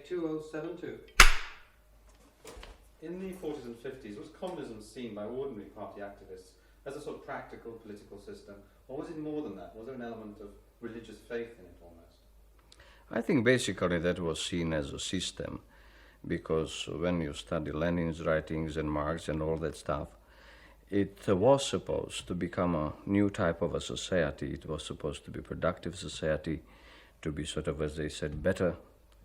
2072. In the 40s and 50s, was communism seen by ordinary party activists as a sort of practical political system, or was it more than that? Was there an element of religious faith in it almost? I think basically that was seen as a system, because when you study Lenin's writings and Marx and all that stuff, it was supposed to become a new type of a society. It was supposed to be a productive society, to be sort of, as they said, better.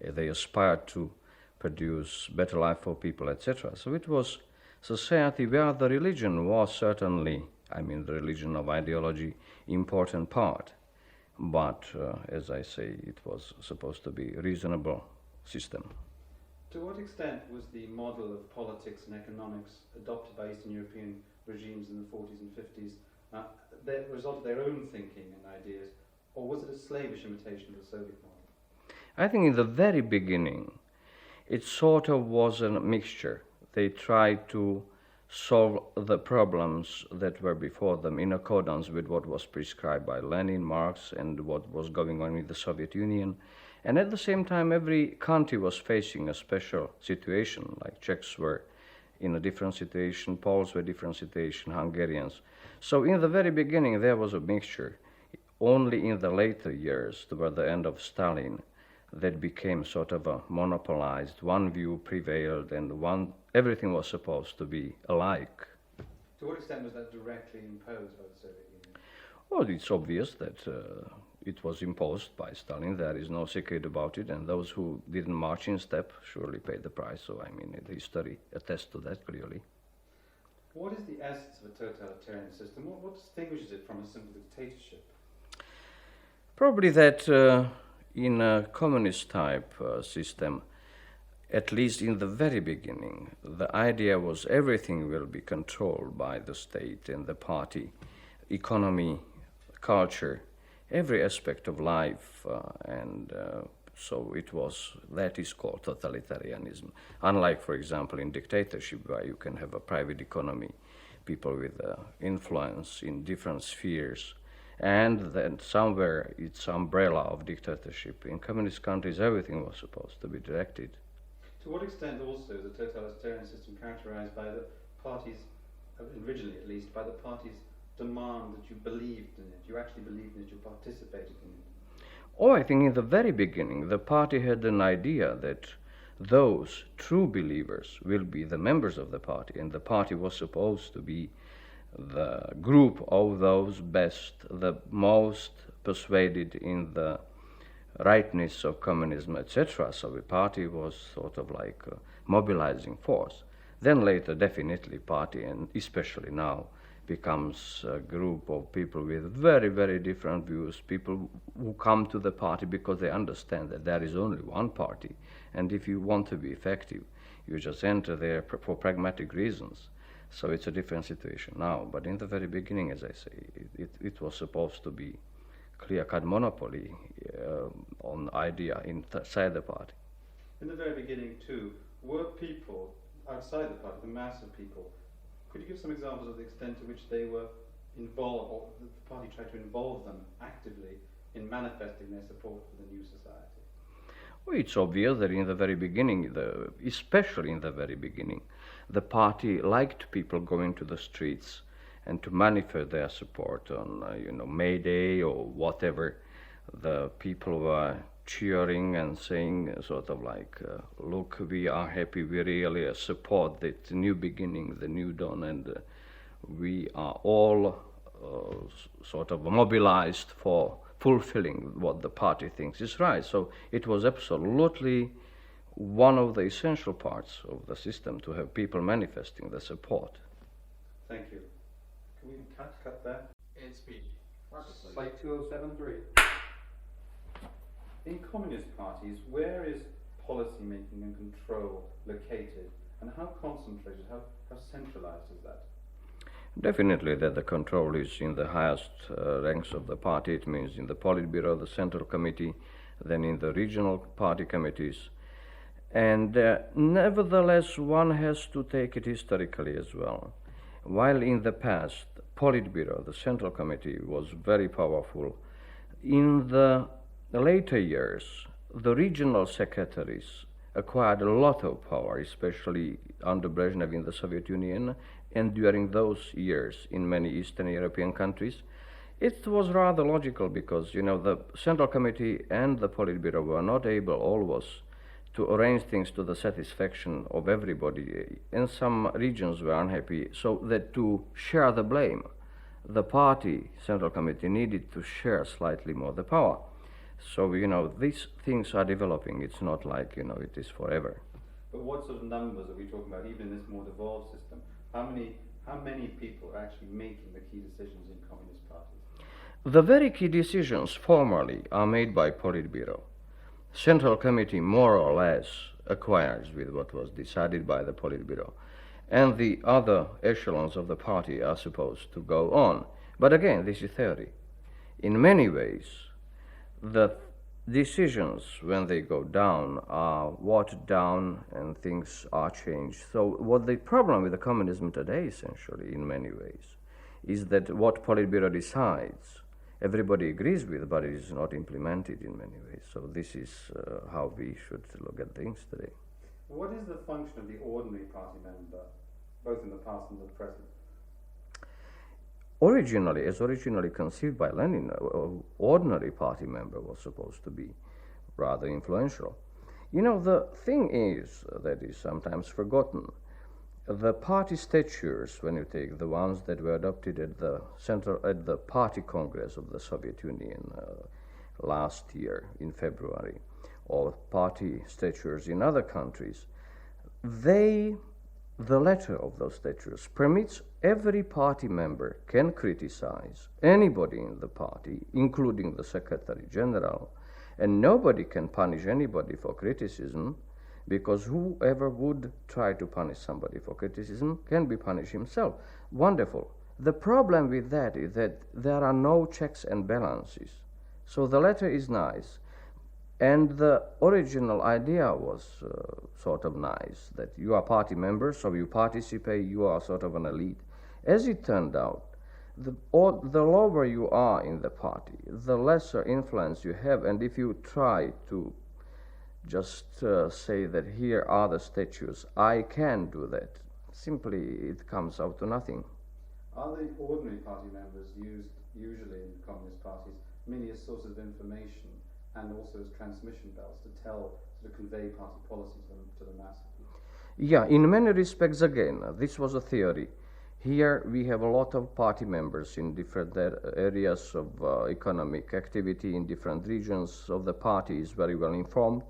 They aspired to produce better life for people, etc. So it was society where the religion was certainly, the religion of ideology, important part. But, as I say, it was supposed to be a reasonable system. To what extent was the model of politics and economics adopted by Eastern European regimes in the 40s and 50s the result of their own thinking and ideas, or was it a slavish imitation of the Soviet model? I think in the very beginning, it sort of was a mixture. They tried to solve the problems that were before them in accordance with what was prescribed by Lenin, Marx, and what was going on in the Soviet Union. And at the same time, every country was facing a special situation, like Czechs were in a different situation, Poles were in a different situation, Hungarians. So in the very beginning, there was a mixture. Only in the later years, toward the end of Stalin, that became sort of a monopolized, one view prevailed, and everything was supposed to be alike. To what extent was that directly imposed by the Soviet Union? Well, it's obvious that it was imposed by Stalin. There is no secret about it, and those who didn't march in step surely paid the price. So, the history attests to that clearly. What is the essence of a totalitarian system? What distinguishes it from a simple dictatorship? Probably that in a communist type system, at least in the very beginning, the idea was everything will be controlled by the state and the party, economy, culture, every aspect of life, so that is called totalitarianism. Unlike, for example, in dictatorship, where you can have a private economy, people with influence in different spheres, and then somewhere it's umbrella of dictatorship. In communist countries, everything was supposed to be directed. To what extent also is a totalitarian system characterized by the parties, originally at least, by the parties' demand that you believed in it, you actually believed in it, you participated in it? Oh, I think in the very beginning, the party had an idea that those true believers will be the members of the party, and the party was supposed to be the group of those best, the most persuaded in the rightness of communism, etc. So the party was sort of like a mobilizing force. Then later, definitely, party, and especially now, becomes a group of people with very, very different views, people who come to the party because they understand that there is only one party, and if you want to be effective, you just enter there for pragmatic reasons. So it's a different situation now, but in the very beginning, as I say, it was supposed to be clear-cut monopoly on idea inside the party. In the very beginning, too, were people outside the party, the mass of people, could you give some examples of the extent to which they were involved, or the party tried to involve them actively in manifesting their support for the new society? Well, it's obvious that in the very beginning, especially in the very beginning, the party liked people going to the streets and to manifest their support on, May Day or whatever. The people were cheering and saying sort of like, look, we are happy, we really support the new beginning, the new dawn, and we are all sort of mobilized for fulfilling what the party thinks is right. So it was absolutely one of the essential parts of the system to have people manifesting the support. Thank you. Can we cut that? And speed. Slide 2073. In communist parties, where is policy making and control located, and how concentrated, how centralized is that? Definitely that the control is in the highest ranks of the party. It means in the Politburo, the Central Committee, then in the regional party committees. And nevertheless, one has to take it historically as well. While in the past, Politburo, the Central Committee, was very powerful, in the later years, the regional secretaries acquired a lot of power, especially under Brezhnev in the Soviet Union, and during those years in many Eastern European countries. It was rather logical because, the Central Committee and the Politburo were not able always to arrange things to the satisfaction of everybody, and some regions were unhappy, so that to share the blame, the party Central Committee needed to share slightly more the power. So, these things are developing. It's not like, it is forever. But what sort of numbers are we talking about, even in this more devolved system? How many people are actually making the key decisions in communist parties? The very key decisions formally are made by Politburo. Central Committee more or less acquires with what was decided by the Politburo, and the other echelons of the party are supposed to go on. But again, this is theory. In many ways, the decisions, when they go down, are watered down and things are changed. So what the problem with the communism today, essentially, in many ways, is that what Politburo decides, everybody agrees with, but it is not implemented in many ways. So this is how we should look at things today. What is the function of the ordinary party member, both in the past and the present? Originally conceived by Lenin, an ordinary party member was supposed to be rather influential. The thing is that is sometimes forgotten. The party statutes, when you take the ones that were adopted at the Party Congress of the Soviet Union last year in February, or party statutes in other countries, the letter of those statutes permits every party member can criticize anybody in the party, including the Secretary General, and nobody can punish anybody for criticism, because whoever would try to punish somebody for criticism can be punished himself. Wonderful. The problem with that is that there are no checks and balances. So the letter is nice, and the original idea was sort of nice, that you are party members, so you participate, you are sort of an elite. As it turned out, the lower you are in the party, the lesser influence you have, and if you try to just say that here are the statutes, I can do that, simply it comes out to nothing. Are the ordinary party members used usually in communist parties merely as sources of information and also as transmission bells to convey party policy to the mass of people? Yeah, in many respects, again, this was a theory. Here we have a lot of party members in different areas of economic activity in different regions of the party is very well informed.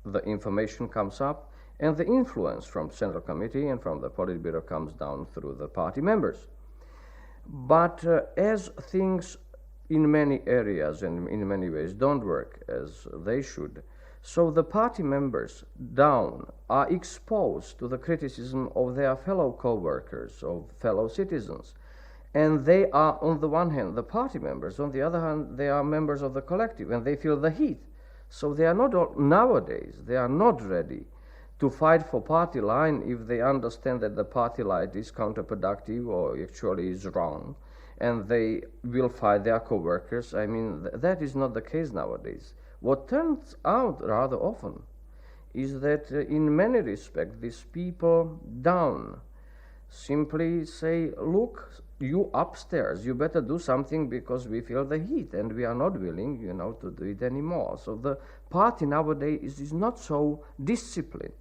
The information comes up, and the influence from Central Committee and from the Politburo comes down through the party members. But as things in many areas and in many ways don't work as they should, so the party members down are exposed to the criticism of their fellow co-workers, of fellow citizens. And they are, on the one hand, the party members, on the other hand, they are members of the collective, and they feel the heat. So they are not, nowadays, they are not ready to fight for party line if they understand that the party line is counterproductive or actually is wrong, and they will fight their co-workers. I mean, that is not the case nowadays. What turns out rather often is that in many respects, these people down simply say, look, you upstairs, you better do something because we feel the heat and we are not willing, to do it anymore. So the party nowadays is not so disciplined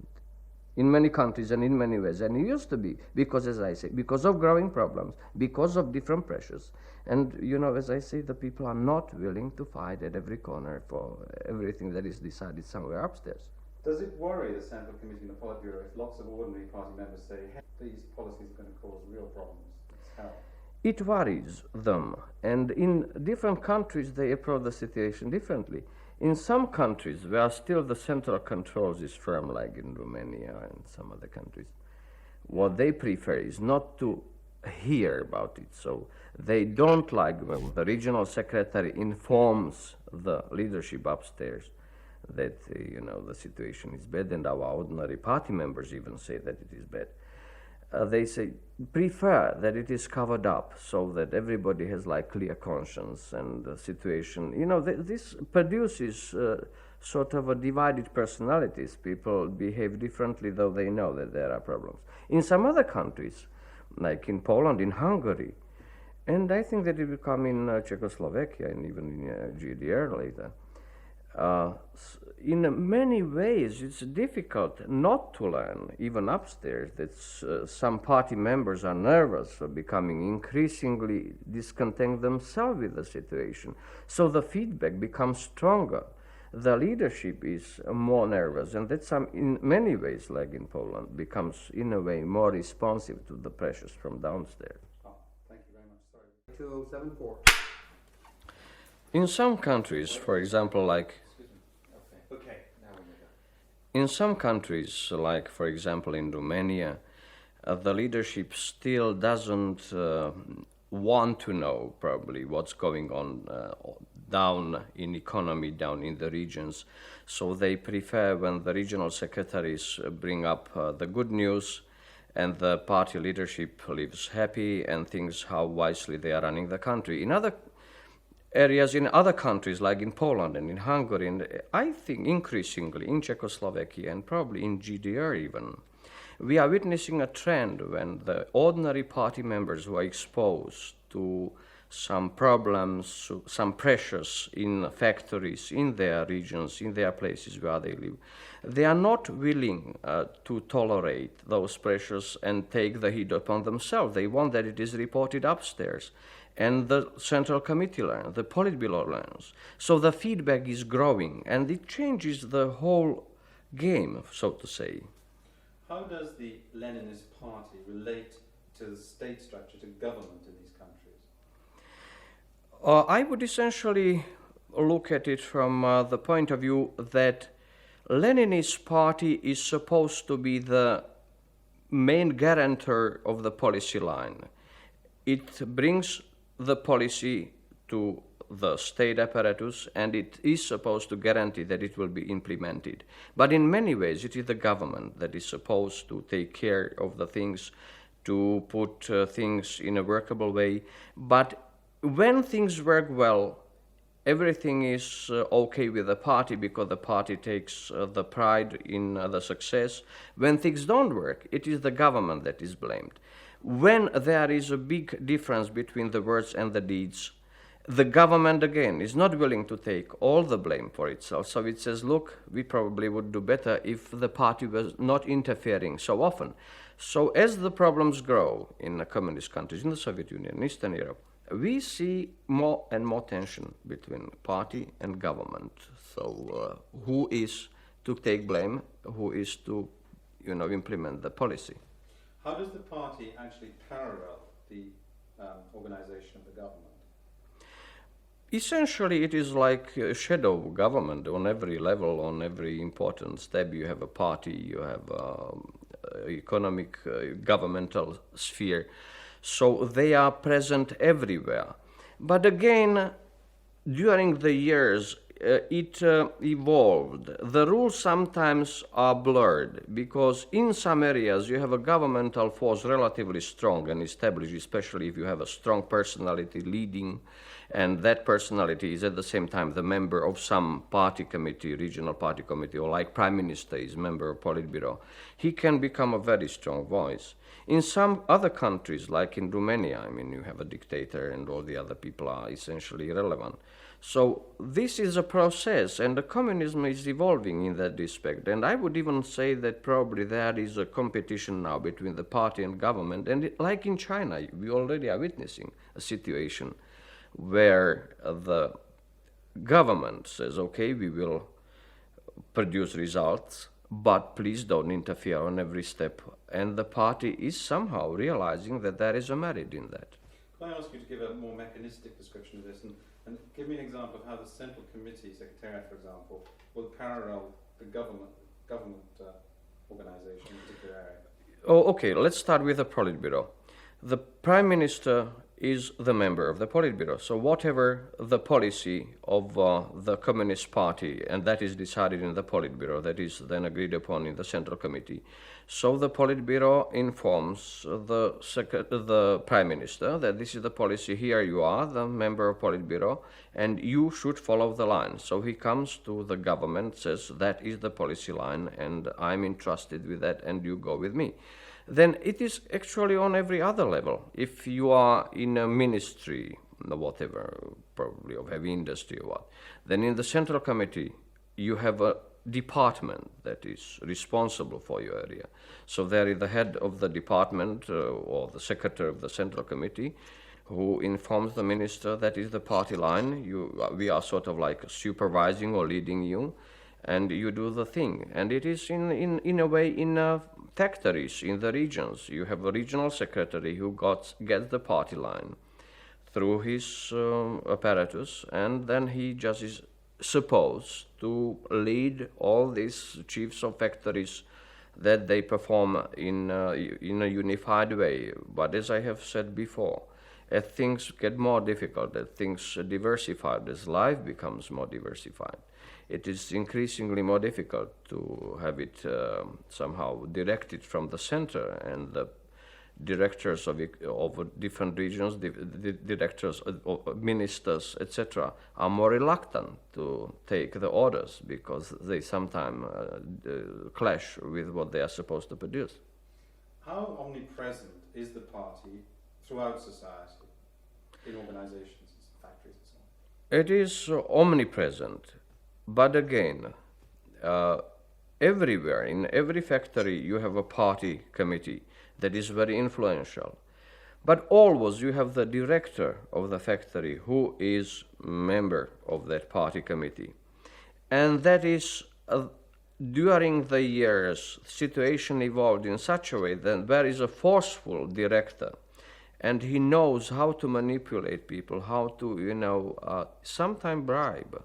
in many countries and in many ways, and it used to be, because, as I say, because of growing problems, because of different pressures. And, as I say, the people are not willing to fight at every corner for everything that is decided somewhere upstairs. Does it worry the Central Committee and the Politburo if lots of ordinary party members say, hey, these policies are going to cause real problems? It worries them, and in different countries they approach the situation differently. In some countries where still the central controls is firm, like in Romania and some other countries, what they prefer is not to hear about it. So they don't like when the regional secretary informs the leadership upstairs that the situation is bad, and our ordinary party members even say that it is bad. they say prefer that it is covered up so that everybody has like clear conscience and the situation. You know, this produces sort of a divided personalities. People behave differently though they know that there are problems. In some other countries, like in Poland, in Hungary, and I think that it will come in Czechoslovakia and even in GDR later. In many ways, it's difficult not to learn, even upstairs, that some party members are nervous or becoming increasingly discontent themselves with the situation. So the feedback becomes stronger. The leadership is more nervous, and that in many ways, like in Poland, becomes in a way more responsive to the pressures from downstairs. Oh, thank you very much. Sorry. 2074. In some countries, for example, like in some countries, like for example in Romania, the leadership still doesn't want to know probably what's going on down in economy, down in the regions. So they prefer when the regional secretaries bring up the good news and the party leadership lives happy and thinks how wisely they are running the country. In other areas, in other countries, like in Poland and in Hungary, and I think increasingly in Czechoslovakia and probably in GDR even, we are witnessing a trend when the ordinary party members who are exposed to some problems, some pressures in factories, in their regions, in their places where they live, they are not willing to tolerate those pressures and take the heat upon themselves. They want that it is reported upstairs. And the Central Committee learns, the Politburo learns. So the feedback is growing, and it changes the whole game, so to say. How does the Leninist party relate to the state structure, to government in these countries? I would essentially look at it from the point of view that Leninist party is supposed to be the main guarantor of the policy line. It brings the policy to the state apparatus, and it is supposed to guarantee that it will be implemented. But in many ways, it is the government that is supposed to take care of the things, to put things in a workable way. But when things work well, everything is okay with the party because the party takes the pride in the success. When things don't work, it is the government that is blamed. When there is a big difference between the words and the deeds, the government again is not willing to take all the blame for itself. So it says, look, we probably would do better if the party was not interfering so often. So as the problems grow in the communist countries, in the Soviet Union, in Eastern Europe, we see more and more tension between party and government. So who is to take blame, who is to implement the policy? How does the party actually parallel the organization of the government? Essentially, it is like a shadow government on every level, on every important step. You have a party, you have economic, governmental sphere. So they are present everywhere. But again, during the years, it evolved. The rules sometimes are blurred because in some areas you have a governmental force relatively strong and established, especially if you have a strong personality leading, and that personality is at the same time the member of some party committee, regional party committee, or like Prime Minister is member of Politburo. He can become a very strong voice. In some other countries, like in Romania, you have a dictator and all the other people are essentially irrelevant. So this is a process, and the communism is evolving in that respect. And I would even say that probably there is a competition now between the party and government. And like in China, we already are witnessing a situation where the government says, okay, we will produce results, but please don't interfere on every step. And the party is somehow realizing that there is a merit in that. Can I ask you to give a more mechanistic description of this and give me an example of how the Central Committee Secretariat, for example, will parallel the government organization in a particular area? Oh, okay, let's start with the Politburo. The Prime Minister is the member of the Politburo. So whatever the policy of the Communist Party, and that is decided in the Politburo, that is then agreed upon in the Central Committee. So the Politburo informs the Prime Minister that this is the policy, here you are, the member of Politburo, and you should follow the line. So he comes to the government, says that is the policy line, and I'm entrusted with that, and you go with me. Then it is actually on every other level. If you are in a ministry, whatever, probably of heavy industry or what, then in the Central Committee you have a department that is responsible for your area. So there is the head of the department or the secretary of the Central Committee who informs the minister that is the party line. We are sort of like supervising or leading you, and you do the thing. And it is in a way in factories, in the regions. You have a regional secretary who gets the party line through his apparatus, and then he just is supposed to lead all these chiefs of factories that they perform in a unified way. But as I have said before, as things get more difficult, as things diversify, as life becomes more diversified, it is increasingly more difficult to have it somehow directed from the center, and the directors of different regions, the directors, ministers, etc., are more reluctant to take the orders because they sometimes clash with what they are supposed to produce. How omnipresent is the party throughout society, in organizations, factories and so on? It is omnipresent, but again, everywhere, in every factory, you have a party committee that is very influential. But always you have the director of the factory who is member of that party committee. And that is, during the years, situation evolved in such a way that there is a forceful director, and he knows how to manipulate people, how to, sometimes bribe,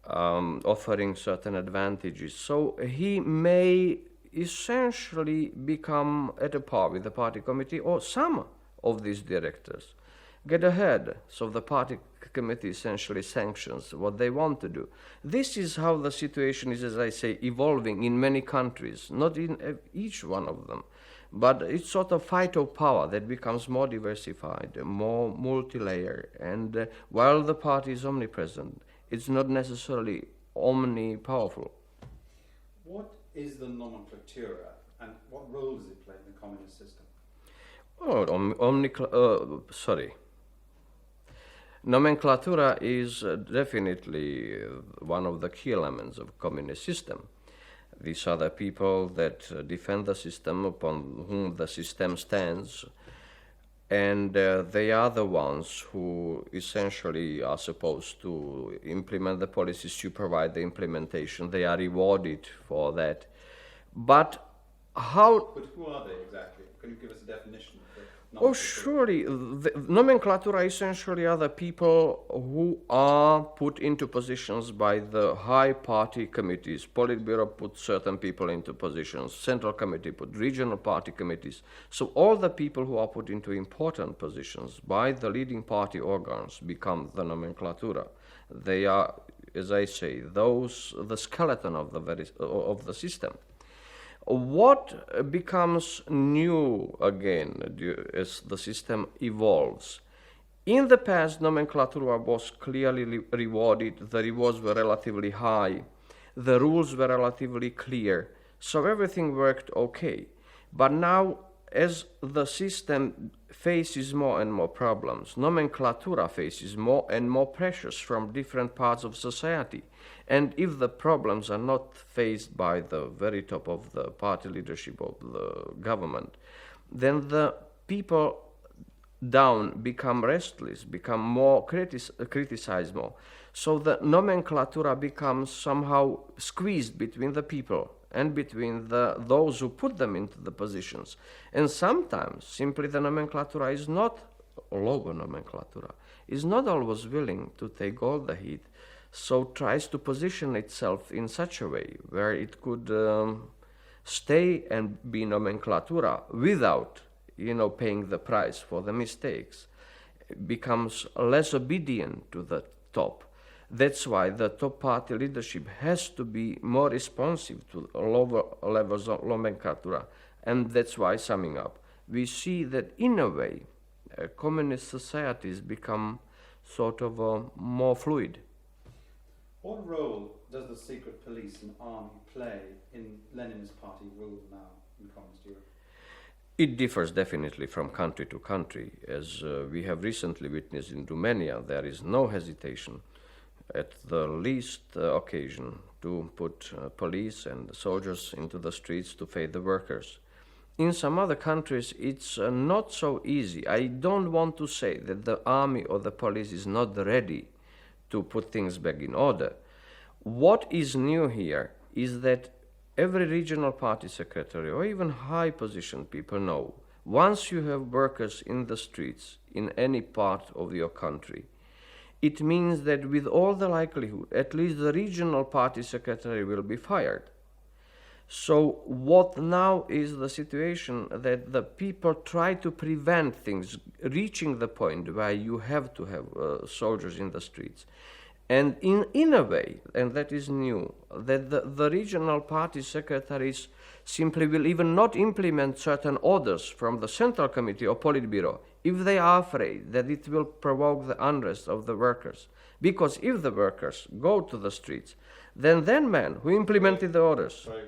offering certain advantages. So he may essentially become at a par with the party committee, or some of these directors get ahead, so the party committee essentially sanctions what they want to do. This is how the situation is, as I say, evolving in many countries, not in each one of them, but it's sort of fight of power that becomes more diversified, more multi-layer, and while the party is omnipresent, it's not necessarily omni-powerful. What is the nomenclatura, and what role does it play in the communist system? Nomenclatura is definitely one of the key elements of communist system. These are the people that defend the system, upon whom the system stands, and they are the ones who essentially are supposed to implement the policy, supervise the implementation. They are rewarded for that. But how... But who are they exactly? Can you give us a definition of the Oh, surely. The nomenclatura essentially are the people who are put into positions by the high party committees. Politburo put certain people into positions. Central Committee put regional party committees. So all the people who are put into important positions by the leading party organs become the nomenclatura. They are, as I say, the skeleton of the system. What becomes new again as the system evolves? In the past, nomenclatura was clearly rewarded, the rewards were relatively high, the rules were relatively clear, so everything worked okay. But now, as the system faces more and more problems, nomenclatura faces more and more pressures from different parts of society. And if the problems are not faced by the very top of the party leadership of the government, then the people down become restless, become more criticize more. So the nomenclatura becomes somehow squeezed between the people and between those who put them into the positions. And sometimes simply the nomenclatura is not, lower nomenclatura, is not always willing to take all the heat, so tries to position itself in such a way where it could stay and be nomenclatura without, paying the price for the mistakes. becomes less obedient to the top. That's why the top party leadership has to be more responsive to lower levels of nomenclature. And that's why, summing up, we see that in a way, communist societies become sort of more fluid. What role does the secret police and army play in Lenin's party rule now in communist Europe? It differs definitely from country to country. As we have recently witnessed in Romania, there is no hesitation at the least occasion to put police and soldiers into the streets to fight the workers. In some other countries, it's not so easy. I don't want to say that the army or the police is not ready to put things back in order. What is new here is that every regional party secretary or even high-positioned people know once you have workers in the streets in any part of your country, it means that with all the likelihood, at least the regional party secretary will be fired. So what now is the situation that the people try to prevent things reaching the point where you have to have soldiers in the streets. And in a way, and that is new, that the regional party secretaries simply will even not implement certain orders from the Central Committee or Politburo if they are afraid that it will provoke the unrest of the workers. Because if the workers go to the streets, then men who implemented the orders... Sorry,